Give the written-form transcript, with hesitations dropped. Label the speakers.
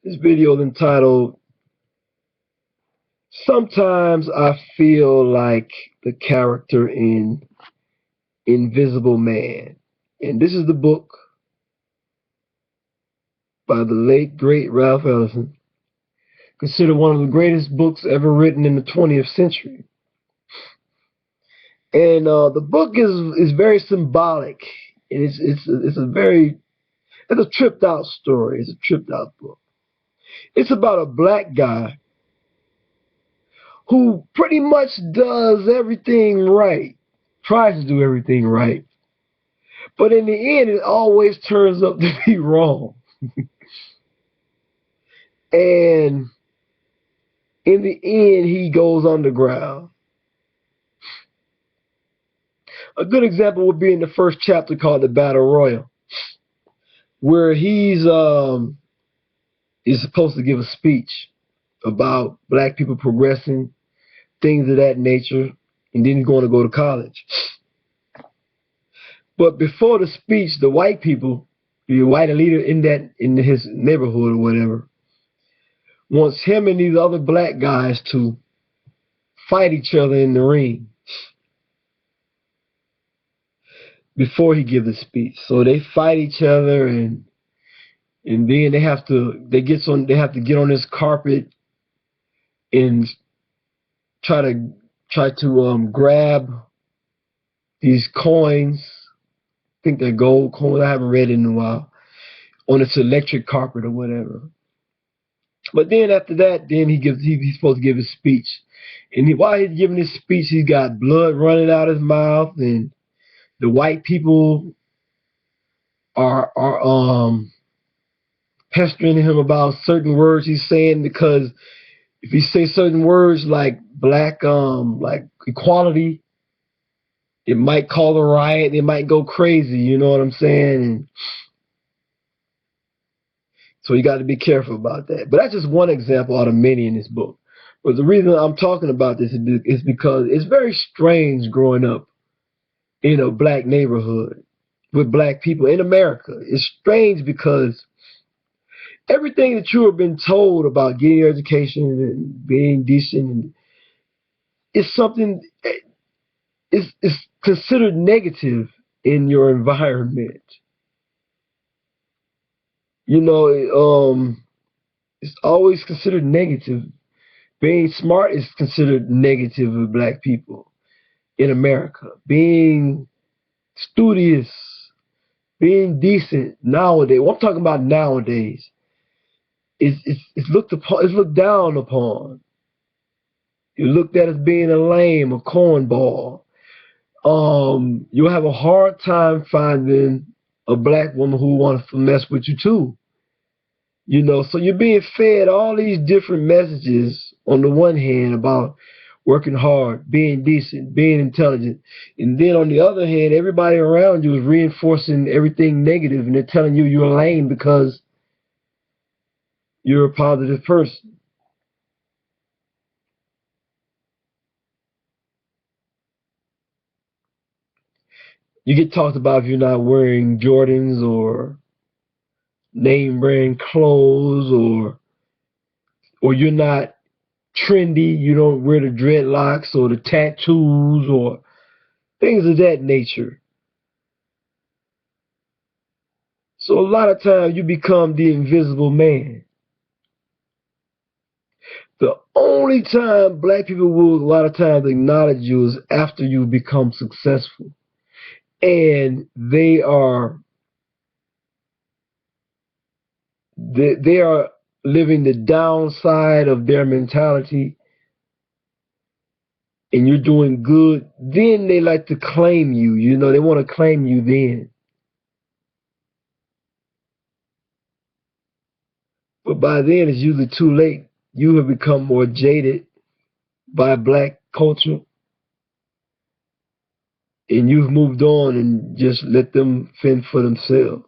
Speaker 1: This video is entitled, Sometimes I Feel Like the Character in Invisible Man. And this is the book by the late, great Ralph Ellison, considered one of the greatest books ever written in the 20th century. And the book is very symbolic. And it's a tripped out story. It's a tripped out book. It's about a black guy who pretty much does everything right, tries to do everything right, but in the end, it always turns up to be wrong. And in the end, he goes underground. A good example would be in the first chapter called The Battle Royal, where he's supposed to give a speech about black people progressing, things of that nature, and then he's going to go to college. But before the speech, the white people, the white leader in his neighborhood or whatever, wants him and these other black guys to fight each other in the ring before he gives the speech. So they fight each other, and then they have to get on this carpet and try to grab these coins. I think they're gold coins. I haven't read it in a while. On this electric carpet or whatever. But then after that, then he's supposed to give his speech. And while he's giving his speech, he's got blood running out his mouth, and the white people are pestering him about certain words he's saying, because if he says certain words like like equality, it might cause a riot, it might go crazy, you know what I'm saying? And so you got to be careful about that. But that's just one example out of many in this book. But the reason I'm talking about this is because it's very strange growing up in a black neighborhood with black people in America. It's strange because everything that you have been told about getting your education and being decent is something is considered negative in your environment. You know, it's always considered negative. Being smart is considered negative with black people in America. Being studious, being decent nowadays. What I'm talking about nowadays it's looked down upon. You're looked at as being a lame, a cornball. You'll have a hard time finding a black woman who wants to mess with you too. You know, so you're being fed all these different messages on the one hand about working hard, being decent, being intelligent. And then on the other hand, everybody around you is reinforcing everything negative, and they're telling you you're lame because you're a positive person. You get talked about if you're not wearing Jordans or name brand clothes, or you're not trendy, you don't wear the dreadlocks or the tattoos or things of that nature. So a lot of times you become the invisible man. The only time black people will a lot of times acknowledge you is after you become successful. And they are living the downside of their mentality, and you're doing good, then they like to claim you. You know, they want to claim you then. But by then, it's usually too late. You have become more jaded by black culture, and you've moved on and just let them fend for themselves.